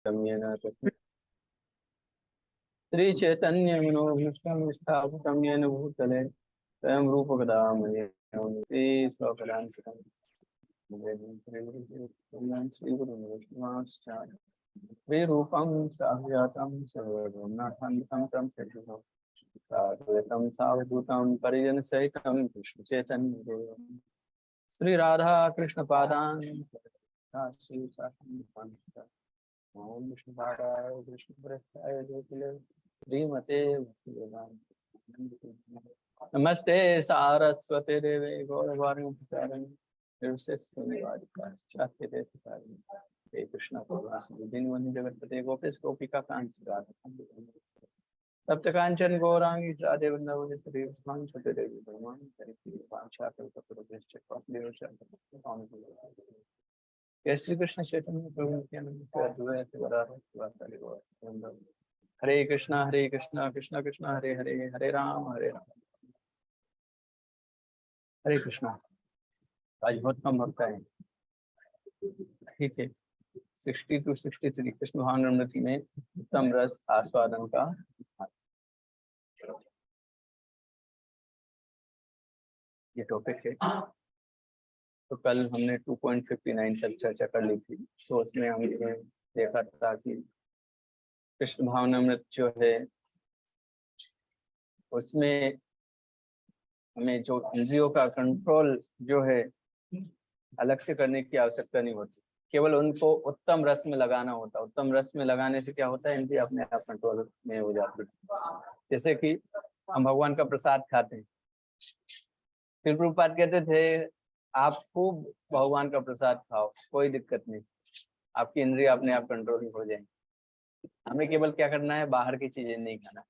येन तस्मै श्रीचैतन्यमनोभीष्टं स्थापितं येन भूतले स्वयं रूपकदा मह्यंति स्वपदान्तिकं श्रीगुरुं वैष्णवांश्चार्य विरूपं साव्यातं सर्वगुणान्वितं तं सद्गुरुं साद्वैतं सावधूतं परिजनसहितं कृष्णचैतन्यदेवं श्री राधा कृष्ण पादान् श्री ओम विष्णुपादाय कृष्णप्रेष्ठाय ज्योतिले श्रीमते नमस्ते सारस्वते देवे गौरवाणी प्रचारिणे निर्विशेषशून्यवादिकाश्चात्य देशकारिणे हे कृष्ण करुणासिंधु दीनबन्धु जगत्पते गोपेश गोपिका कांत राधा तप्त कांचन गौरांगी राधे वृंदावने श्री कृष्ण छोटे देवी भगवान हरि वांछा कल्पतरुभ्यश्च कृपा श्री कृष्ण चैतन्य प्रभु नित्यानंद हरे कृष्णा कृष्णा कृष्णा हरे हरे हरे राम हरे कृष्णा। आज बहुत कम भक्त है, ठीक है। 60 to 63 कृष्ण भावनामृति में उत्तम रस आस्वादन का ये टॉपिक है। तो कल हमने 2.59 तक चर्चा कर ली थी। तो उसमें हमने देखा था कि कृष्ण भावनामृत जो है उसमें हमें जो इंद्रियों का कंट्रोल जो है अलग से करने की आवश्यकता नहीं होती, केवल उनको उत्तम रस में लगाना होता। उत्तम रस में लगाने से क्या होता है, इंद्रिय अपने आप कंट्रोल में हो जाती है। जैसे कि हम भगवान का प्रसाद खाते हैं, फिर प्रभुपाद कहते थे आप खूब भगवान का प्रसाद खाओ, कोई दिक्कत नहीं, आपकी इंद्रिय अपने आप कंट्रोल हो जाएंगी। हमें केवल क्या करना है, बाहर की चीजें नहीं खाना।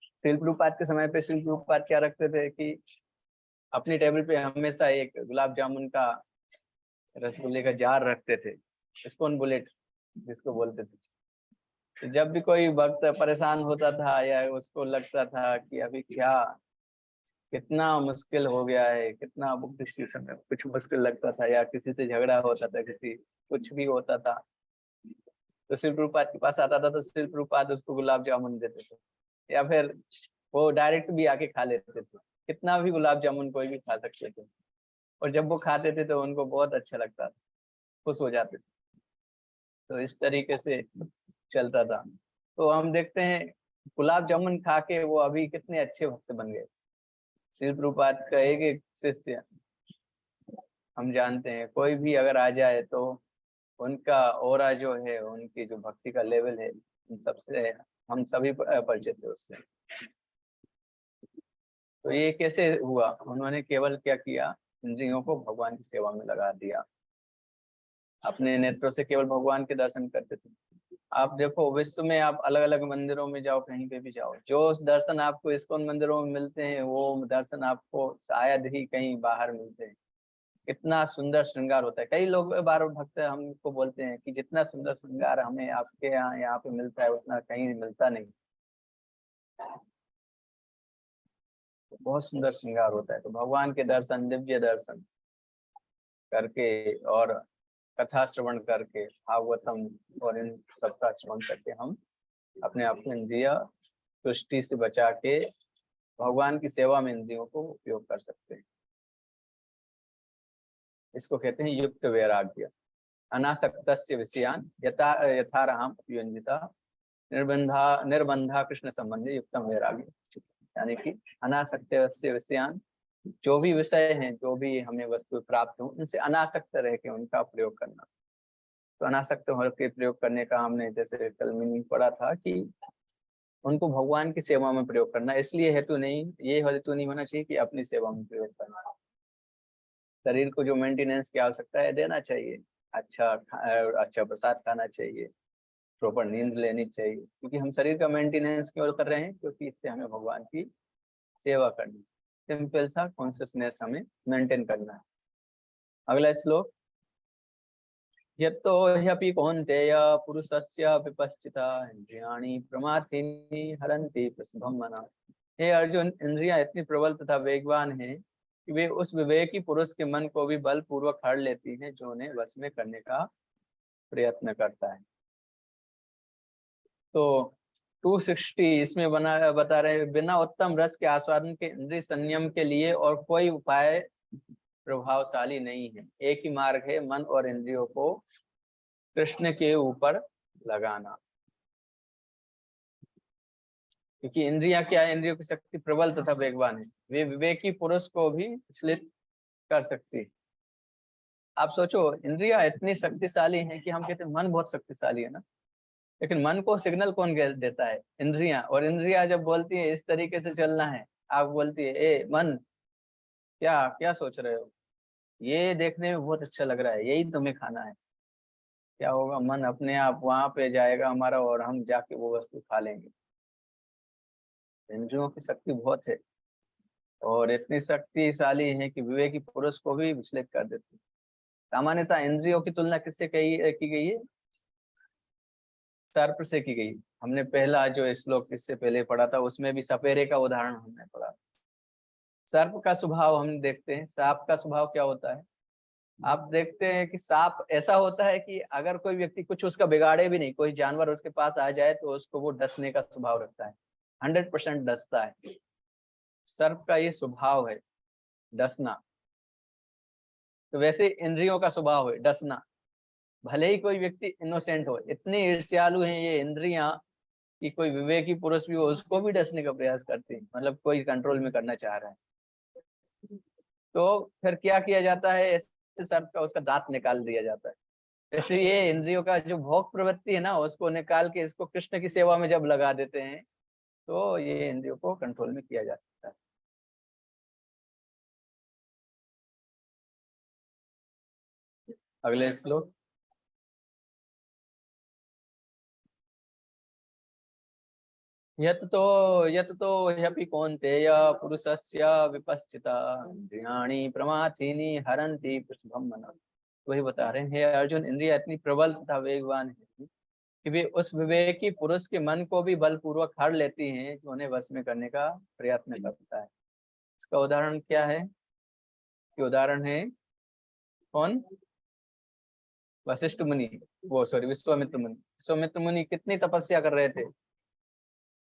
श्रील प्रभुपाद के समय पे श्रील प्रभुपाद क्या रखते थे कि अपनी टेबल पे हमेशा एक गुलाब जामुन का रसगुल्ले का जार रखते थे, स्पून बुलेट जिसको बोलते थे। तो जब भी कोई भक्त परेशान होता था या उसको लगता था कि अभी क्या कितना मुश्किल हो गया है, कितना किसी समय कुछ मुश्किल लगता था या किसी से झगड़ा होता था, किसी कुछ भी होता था, तो श्री प्रभुपाद के पास आता था। तो श्री प्रभुपाद उसको गुलाब जामुन देते थे या फिर वो डायरेक्ट भी आके खा लेते थे। कितना भी गुलाब जामुन कोई भी खा सकते थे, और जब वो खाते थे तो उनको बहुत अच्छा लगता था, खुश हो जाते थे। तो इस तरीके से चलता था। तो हम देखते हैं गुलाब जामुन खा के वो अभी कितने अच्छे भक्त बन गए। श्री प्रभुपाद का एक एक शिष्य हम जानते हैं, कोई भी अगर आ जाए तो उनका ओरा जो है, उनकी जो भक्ति का लेवल है, सबसे हम सभी परिचित है उससे। तो ये कैसे हुआ, उन्होंने केवल क्या किया, इंद्रियों को भगवान की सेवा में लगा दिया। अपने नेत्रों से केवल भगवान के दर्शन करते थे। आप देखो विश्व में आप अलग अलग मंदिरों में जाओ, कहीं पे भी जाओ, जो दर्शन आपको इस्कॉन मंदिरों में मिलते हैं वो दर्शन आपको शायद ही कहीं बाहर मिलते हैं। कितना सुंदर श्रृंगार होता है। कई लोग बार भक्त हमको बोलते हैं कि जितना सुंदर श्रृंगार हमें आपके यहाँ पे मिलता है उतना कहीं मिलता नहीं। तो बहुत सुंदर श्रृंगार होता है। तो भगवान के दर्शन, दिव्य दर्शन करके और कथा श्रवण करके, भागवतम और इन सबका श्रवण करके हम अपने आप को इंद्रिय तुष्टि से बचा के भगवान की सेवा में इंद्रियों को उपयोग कर सकते हैं। इसको कहते हैं युक्त वैराग्य। अनासक्तस्य विषयान यथारहम उपयुंजिता निर्बंधा कृष्ण संबंधी युक्तम वैराग्य। यानी कि अनासक्तस्य विषयान, जो भी विषय हैं, जो भी हमें वस्तु प्राप्त हो, उनसे अनासक्त रह के उनका प्रयोग करना। तो अनासक्त होकर प्रयोग करने का हमने जैसे कल मीनिंग पढ़ा था कि उनको भगवान की सेवा में प्रयोग करना। इसलिए हेतु नहीं, ये हेतु नहीं होना चाहिए कि अपनी सेवा में प्रयोग करना। शरीर को जो मेंटेनेंस की आवश्यकता है देना चाहिए, अच्छा प्रसाद खाना चाहिए, प्रॉपर नींद लेनी चाहिए, क्योंकि हम शरीर का मेंटेनेंस क्यों कर रहे हैं, क्योंकि इससे हमें भगवान की सेवा करनी। सिंपल सा कॉन्शियसनेस हमें मेंटेन करना है। अगला श्लोक, यत्तो ह्यपि कौन्तेय पुरुषस्य विपश्चिता इंद्रियाणि प्रमाथीनि हरन्ति प्रसभं मनः। हे अर्जुन, इंद्रियां इतनी प्रबल तथा वेगवान हैं कि वे उस विवेकी पुरुष के मन को भी बलपूर्वक हर लेती हैं जो उन्हें वश में करने का प्रयत्न करता है। तो 260 इसमें बता रहे हैं, बिना उत्तम रस के आस्वादन के इंद्रिय संयम के लिए और कोई उपाय प्रभावशाली नहीं है। एक ही मार्ग है, मन और इंद्रियों को कृष्ण के ऊपर लगाना। क्योंकि इंद्रियां क्या है, इंद्रियों की शक्ति प्रबल तथा वेगवान है, वे विवेकी पुरुष को भी विचलित कर सकती है। आप सोचो, इंद्रियां इतनी शक्तिशाली हैं कि हम कहते हैं मन बहुत शक्तिशाली है ना, लेकिन मन को सिग्नल कौन देता है? इंद्रियां। और इंद्रियां जब बोलती है इस तरीके से चलना है, आप बोलती है ए मन, क्या क्या सोच रहे हो, ये देखने में बहुत अच्छा लग रहा है, यही तुम्हें खाना है। क्या होगा? मन अपने आप वहां पे जाएगा हमारा, और हम जाके वो वस्तु खा लेंगे। इंद्रियों की शक्ति बहुत है, और इतनी शक्तिशाली है कि विवेकी पुरुष को भी विचलित कर देती है। सामान्यतः इंद्रियों की तुलना किससे की गई है? सर्प से की गई। हमने पहला जो श्लोक इससे पहले पढ़ा था, उसमें भी सपेरे का उदाहरण हमने पढ़ा। सर्प का स्वभाव हम देखते हैं, सांप का स्वभाव क्या होता है? आप देखते हैं कि सांप ऐसा होता है कि अगर कोई व्यक्ति कुछ उसका बिगाड़े भी नहीं, कोई जानवर उसके पास आ जाए तो उसको वो डसने का स्वभाव रखता है, 100% डसता है। सर्प का ये स्वभाव है, डसना। तो वैसे इंद्रियों का स्वभाव है डसना। भले ही कोई व्यक्ति इनोसेंट हो, इतनी ईर्ष्यालु है ये इंद्रियां कि कोई विवेकी पुरुष भी हो उसको भी डसने का प्रयास करते हैं, मतलब कोई कंट्रोल में करना चाह रहा है। तो फिर क्या किया जाता है? ऐसे सर्प का उसका दांत निकाल दिया जाता है। ऐसे ये इंद्रियों का जो भोग प्रवृत्ति है ना, उसको निकाल के इसको कृष्ण की सेवा में जब लगा देते हैं, तो ये इंद्रियों को कंट्रोल में किया जा सकता है। अगले श्लोक। यत तो ह्यपि कौन्तेय पुरुषस्य विपश्चिता इंद्रियाणि प्रमाथीनि हरन्ति प्रशुभम मनः। वही बता रहे हैं, हे अर्जुन, इंद्रिया इतनी प्रबल तथा वेगवान है कि वे उस विवेकी पुरुष के मन को भी बलपूर्वक हर लेती हैं जो उन्हें वश में करने का प्रयत्न करता है। इसका उदाहरण क्या है? कि उदाहरण है कौन? वशिष्ठ मुनि, वो सॉरी विश्वामित्र मुनि। विश्वामित्र मुनि कितनी तपस्या कर रहे थे।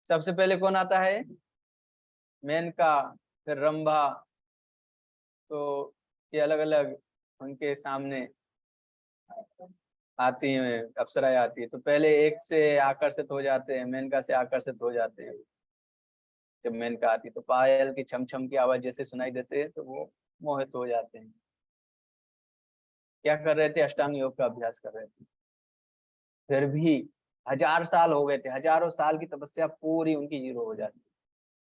सबसे पहले कौन आता है? मेनका, फिर रंभा। तो ये अलग अलग उनके सामने आती हैं, अप्सराएं आती है। तो पहले एक से आकर्षित हो जाते हैं, मेनका से आकर्षित हो जाते हैं। जब मेनका आती है तो पायल की छम छम की आवाज जैसे सुनाई देते हैं तो वो मोहित हो जाते हैं। क्या कर रहे थे? अष्टांग योग का अभ्यास कर रहे थे। फिर भी 1000 साल हो गए थे, हजारों साल की तपस्या पूरी उनकी जीरो हो जाती है।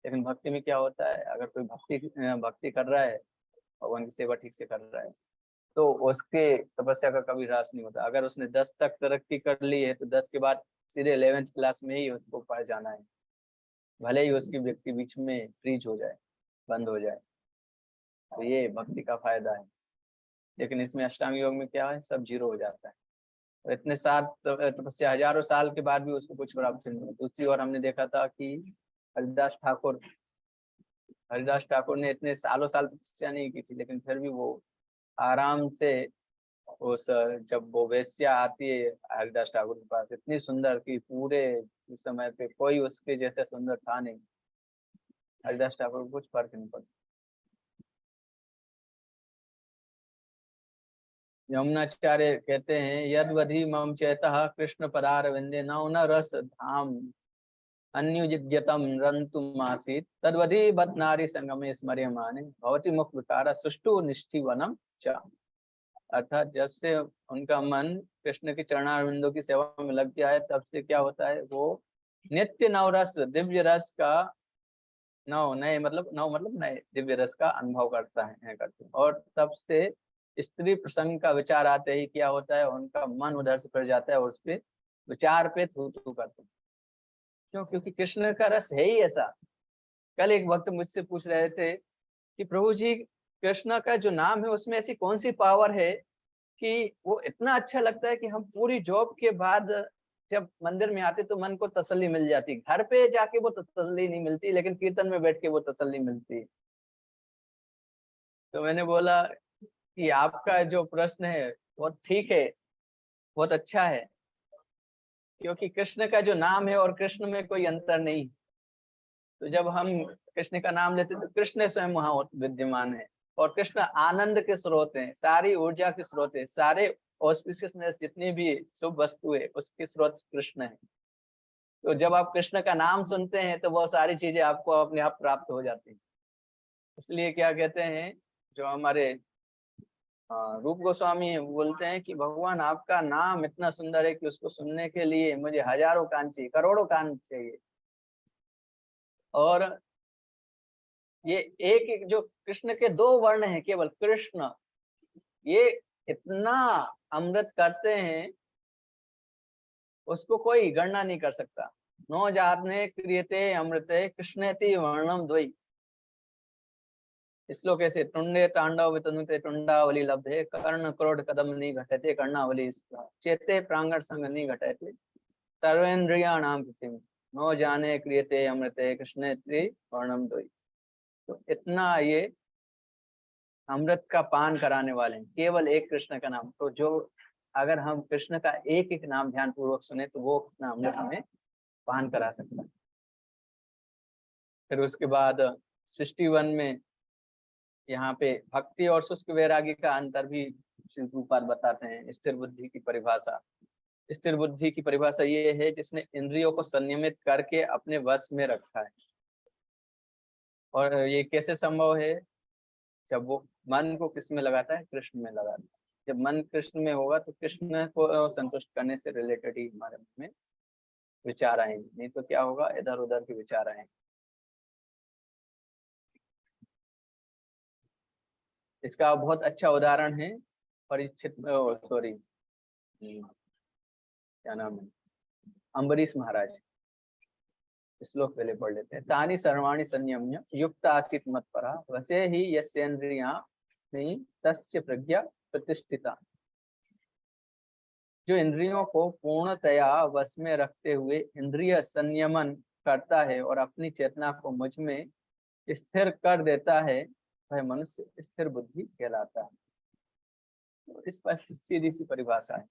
लेकिन भक्ति में क्या होता है? अगर कोई भक्ति कर रहा है, भगवान की सेवा ठीक से कर रहा है, तो उसके तपस्या का कभी ह्रास नहीं होता। अगर उसने 10 तक तरक्की कर ली है तो 10 के बाद सीधे 11th क्लास में ही उसको पास जाना है, भले ही उसकी व्यक्ति बीच में फ्रीज हो जाए, बंद हो जाए। तो ये भक्ति का फायदा है। लेकिन इसमें अष्टांग योग में क्या है? सब जीरो हो जाता है। और इतने साल तपस्या, हजारों साल के बाद भी उसको कुछ प्राप्त नहीं हुआ। दूसरी ओर हमने देखा था कि हरिदास ठाकुर हरिदास ठाकुर ने इतने सालों साल तपस्या नहीं की थी, लेकिन फिर भी वो आराम से उस जब वो वेश्या आती है हरिदास ठाकुर के पास, इतनी सुंदर कि पूरे उस समय पे कोई उसके जैसे सुंदर था नहीं। हरिदास ठाकुर को कुछ फर्क नहीं पड़ता। यमुनाचार्य कहते हैं, यदवधि मम चैतः कृष्ण पदार विंदे न रस धाम अन्युजिज्ञतम रंतुमासीत तद्वधि बत नारी संगमे स्मर्यमाने भवति मुख विकार सुष्टु निष्ठिवनम च। अर्थात जब से उनका मन कृष्ण के चरणारविंदों की सेवा में लग गया है, तब से क्या होता है? वो नित्य नवरस दिव्य रस का नव मतलब नए दिव्य रस का अनुभव करते हैं। और तब से स्त्री प्रसंग का विचार आते ही क्या होता है? उनका मन उधर से फिर जाता है और उस पे विचार पे थू थू करते हैं। क्यों? क्योंकि कृष्ण का रस है ही ऐसा। कल एक वक्त मुझसे पूछ रहे थे कि प्रभु जी, कृष्ण का जो नाम है उसमें ऐसी कौन सी पावर है कि वो इतना अच्छा लगता है कि हम पूरी जॉब के बाद जब मंदिर में आते तो मन को तसल्ली मिल जाती। घर पे जाके वो तसल्ली नहीं मिलती, लेकिन कीर्तन में बैठ के वो तसल्ली मिलती है। तो मैंने बोला कि आपका जो प्रश्न है वो ठीक है, बहुत अच्छा है, क्योंकि कृष्ण का जो नाम है और कृष्ण में कोई अंतर नहीं। तो जब हम कृष्ण का नाम लेते तो कृष्ण स्वयं वहां विद्यमान है, और कृष्ण आनंद के स्रोत हैं, सारी ऊर्जा के स्रोत है, सारे ऑस्पिशियसनेस जितनी भी शुभ वस्तु है उसके स्रोत कृष्ण है। तो जब आप कृष्ण का नाम सुनते हैं तो वो सारी चीजें आपको अपने आप प्राप्त हो जाती हैं। इसलिए क्या कहते हैं जो हमारे रूप गोस्वामी है, वो बोलते हैं कि भगवान आपका नाम इतना सुंदर है कि उसको सुनने के लिए मुझे हजारों कान चाहिए, करोड़ों कान चाहिए। और ये एक एक जो कृष्ण के दो वर्ण हैं केवल कृष्ण, ये इतना अमृत करते हैं उसको कोई गणना नहीं कर सकता। नो जाने क्रियते अमृते कृष्णेति वर्णम द्वयी। श्लोक ऐसे, टुंडे तांडव वितनुते टुंडावली लब्धे कर्ण क्रोध कदम नहीं घटते कर्णावली चेते प्रांगण संग नहीं घटते सर्वेन्द्रियाणाम कृतिम नो जाने क्रियते अमृते कृष्णेति वर्णम द्वयी। तो इतना ये अमृत का पान कराने वाले हैं केवल एक कृष्ण का नाम। तो जो अगर हम कृष्ण का एक एक नाम ध्यान पूर्वक सुने तो वो कितना अमृत हमें पान करा सकता है। फिर उसके बाद 61 में यहाँ पे भक्ति और शुष्क वैराग्य का अंतर भी श्री रूपाद बताते हैं। स्थिर बुद्धि की परिभाषा, स्थिर बुद्धि की परिभाषा ये है जिसने इंद्रियों को संयमित करके अपने वश में रखा है। और ये कैसे संभव है? जब वो मन को किस में लगाता है? कृष्ण में लगाता है। जब मन कृष्ण में होगा तो कृष्ण को संतुष्ट करने से रिलेटेड ही हमारे मन में विचार आएंगे, नहीं तो क्या होगा, इधर उधर के विचार आएंगे। इसका बहुत अच्छा उदाहरण है परीक्षित, सॉरी क्या नाम है, अम्बरीश महाराज। श्लोक पहले पढ़ लेते हैं। तानि सर्वाणि संयम्य युक्त आसीत मत्परा वसे ही यस्येन्द्रिया नहीं तस्य प्रज्ञा प्रतिष्ठिता। जो इंद्रियों को पूर्णतया वश में रखते हुए इंद्रिय संयमन करता है और अपनी चेतना को मुझ में स्थिर कर देता है वह मनुष्य स्थिर बुद्धि कहलाता है। तो इस पर सीधी सी परिभाषा है,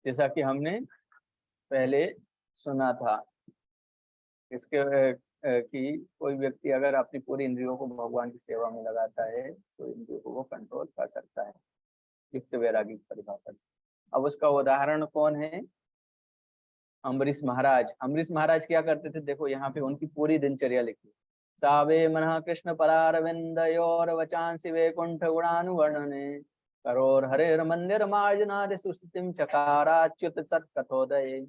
जैसा कि हमने पहले सुना था इसके कि कोई व्यक्ति अगर अपनी पूरी इंद्रियों को भगवान की सेवा में लगाता है तो इंद्रियों को वो कंट्रोल कर सकता है युक्त वैरागी की परिभाषा से। अब उसका उदाहरण कौन है? अम्बरीश महाराज। अम्बरीश महाराज क्या करते थे? देखो यहाँ पे उनकी पूरी दिनचर्या लिखी। सावे मन कृष्ण परारविंदयोर वचांसि वैकुंठ गुणानुवर्णने करोर हरेर मंदिर मार्जनादि सुस्तिम चकाराच्युत सत्कथोदये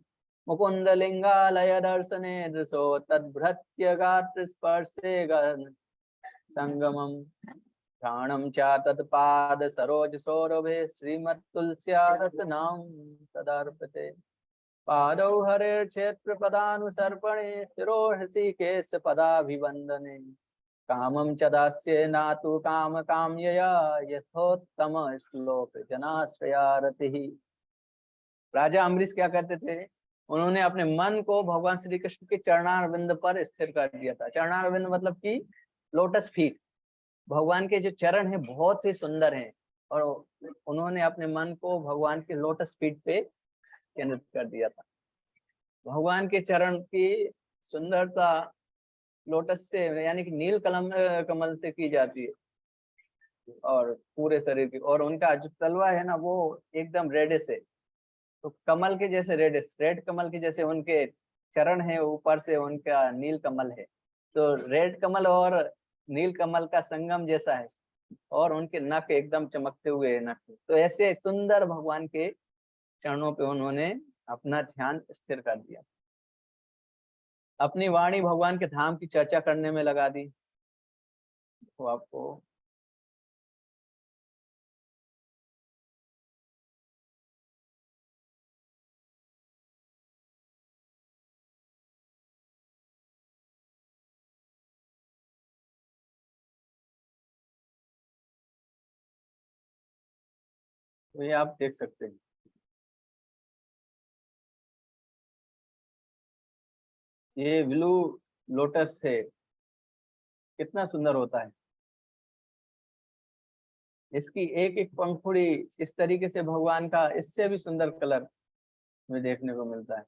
मुकुंद लिंगालय दर्शने दृशो तद्भृत्य गात्र स्पर्शे संगमम ध्यानम चा तत्पाद सरोज सौरभे श्रीमत्तुलस्या रत्नाम तदार्पते पादौ हरे क्षेत्र पदानुसर्पणे शिरो ऋषिकेश पदाभिवंदने कामं च दास्ये नातु काम काम्यया यथोत्तम श्लोक जनाश्रया रतिः। राजा अम्बरीश क्या करते थे? उन्होंने अपने मन को भगवान श्री कृष्ण के चरणारविंद पर स्थिर कर दिया था। चरणारविंद मतलब कि लोटस फीट। भगवान के जो चरण हैं बहुत ही सुंदर हैं और उन्होंने अपने मन को भगवान के लोटस फीट पे केंद्रित कर दिया था। भगवान के चरण की सुंदरता लोटस से यानी कि नील कमल से की जाती है और पूरे शरीर की, और उनका जो तलवा है ना वो एकदम रेडिश है। तो कमल के जैसे रेडिश, रेड कमल के जैसे उनके चरण है, ऊपर से उनका नील कमल है। तो रेड कमल और नील कमल का संगम जैसा है, और उनके नख एकदम चमकते हुए नख। तो ऐसे सुंदर भगवान के चरणों पे उन्होंने अपना ध्यान स्थिर कर दिया। अपनी वाणी भगवान के धाम की चर्चा करने में लगा दी। तो आपको तो ये आप देख सकते हैं, ये ब्लू लोटस से कितना सुंदर होता है। इसकी एक एक पंखुड़ी इस तरीके से भगवान का इससे भी सुंदर कलर में देखने को मिलता है।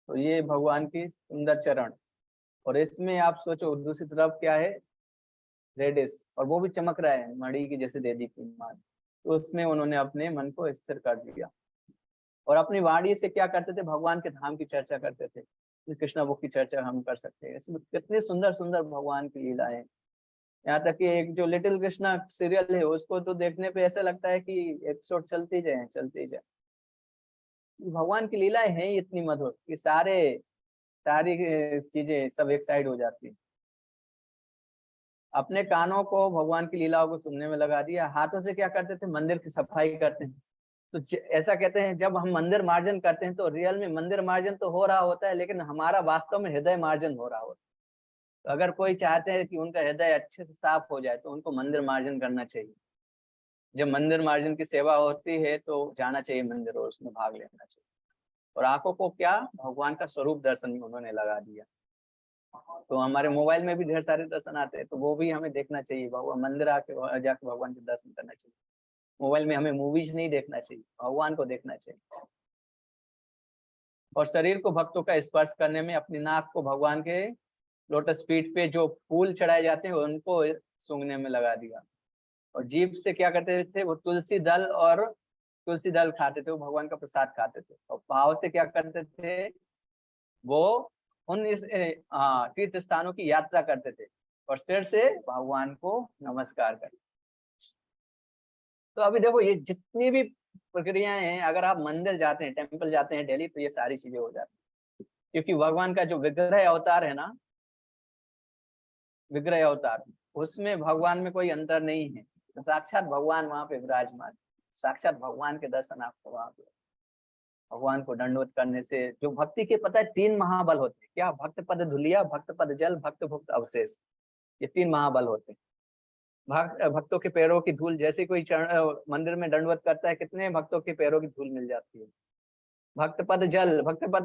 तो ये भगवान की सुंदर चरण, और इसमें आप सोचो दूसरी तरफ क्या है, रेडिस, और वो भी चमक रहा है मणि की जैसे दे दी थी मान। तो उसमें उन्होंने अपने मन को स्थिर कर दिया, और अपनी वाणी से क्या करते थे, भगवान के धाम की चर्चा करते थे। कृष्णा बुक की चर्चा हम कर सकते हैं, इसमें कितने सुंदर सुंदर भगवान की लीलाएं। यहाँ तक कि एक जो लिटिल कृष्णा सीरियल है उसको तो देखने पे ऐसा लगता है कि एपिसोड चलते जाए चलते जाए। भगवान की लीलाएं हैं इतनी मधुर कि सारी चीजें सब एक साइड हो जाती है। अपने कानों को भगवान की लीलाओं को सुनने में लगा दिया, हाथों से क्या करते थे, मंदिर की सफाई करते हैं। तो ऐसा कहते हैं जब हम मंदिर मार्जन करते हैं तो रियल में मंदिर मार्जन तो हो रहा होता है, लेकिन हमारा वास्तव में हृदय मार्जन हो रहा होता है। तो अगर कोई चाहते हैं कि उनका हृदय अच्छे से साफ हो जाए तो उनको मंदिर मार्जन करना चाहिए। जब मंदिर मार्जन की सेवा होती है तो जाना चाहिए मंदिर और उसमें भाग लेना चाहिए। और आंखों को क्या, भगवान का स्वरूप दर्शन उन्होंने लगा दिया। तो हमारे मोबाइल में भी ढेर सारे दर्शन आते हैं, तो वो भी हमें देखना चाहिए। भगवान मंदिर आके जाके भगवान के दर्शन करना चाहिए। मोबाइल में हमें मूवीज नहीं देखना चाहिए, भगवान को देखना चाहिए। और शरीर को भक्तों का स्पर्श करने में अपनी नाक को भगवान के लोटस फीट पे जो फूल चढ़ाए जाते हैं उनको सूंघने में लगा दिया। और जीभ से क्या करते थे, वो तुलसी दल खाते थे, वो भगवान का प्रसाद खाते थे। और भाव से क्या करते थे, वो उन इस तीर्थ स्थानों की यात्रा करते थे और सिर से भगवान को नमस्कार करते। तो अभी देखो ये जितनी भी प्रक्रियाएं हैं, अगर आप मंदिर जाते हैं, टेम्पल जाते हैं दिल्ली, तो ये सारी चीजें हो जाती है। क्योंकि भगवान का जो विग्रह अवतार है ना, विग्रह अवतार, उसमें भगवान में कोई अंतर नहीं है। तो साक्षात भगवान वहां पे विराजमान, साक्षात भगवान के दर्शन आपको वहां पे। भगवान को दंडवत करने से जो भक्ति के, पता है 3 महाबल होते हैं क्या, भक्त पद धुलिया, भक्त पद जल, भक्त भुक्त अवशेष। ये 3 महाबल होते हैं। भक्तों के पैरों की धूल, जैसे कोई मंदिर में दंडवत करता है, कितने भक्तों के पैरों की धूल मिल जाती है। भक्त पद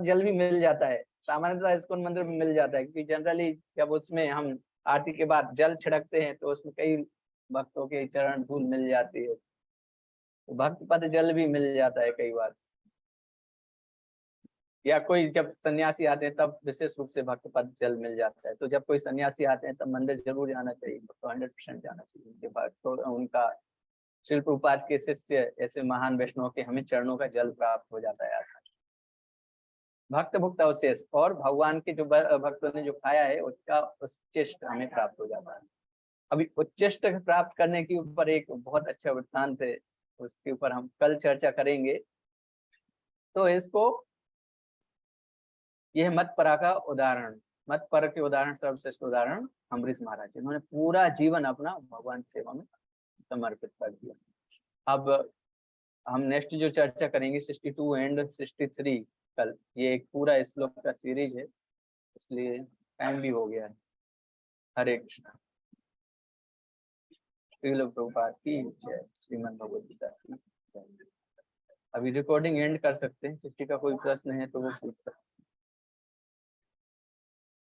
जल भी मिल जाता है, सामान्यतः इस्कॉन मंदिर में मिल जाता है, क्योंकि जनरली जब उसमें हम आरती के बाद जल छिड़कते हैं तो उसमें कई भक्तों के चरण धूल मिल जाती है। तो भक्त पद जल भी मिल जाता है कई बार। या कोई जब सन्यासी आते हैं तब विशेष रूप से भक्त पद जल मिल जाता है। तो जब कोई सन्यासी आते हैं तब मंदिर जरूर जाना चाहिए, तो 100% जाना चाहिए उनके पास। तो उनका श्रील प्रभुपाद के शिष्य ऐसे महान वैष्णव के हमें चरणों का जल प्राप्त हो जाता है आसान। भक्त भुक्त अवशेष, और भगवान के जो भक्तों ने जो खाया है उसका उच्चिष्ट हमें प्राप्त हो जाता है। अभी उच्चिष्ट प्राप्त करने के ऊपर एक बहुत अच्छा वृत्तांत है, उसके ऊपर हम कल चर्चा करेंगे। तो इसको, यह मत परा का उदाहरण, मत पर के उदाहरण, सर्वश्रेष्ठ उदाहरण अम्बरीश महाराज, इन्होंने पूरा जीवन अपना भगवान की सेवा में समर्पित कर दिया। अब हम नेक्स्ट जो चर्चा करेंगे 62 एंड 63 कल, ये एक पूरा श्लोक का सीरीज है, इसलिए टाइम भी हो गया है। हरे कृष्णा। श्रील प्रभुपाद की जय। श्रीमद् भगवद गीता की जय। अभी रिकॉर्डिंग एंड कर सकते हैं, किसी का कोई प्रश्न है तो वो पूछ सकते हैं।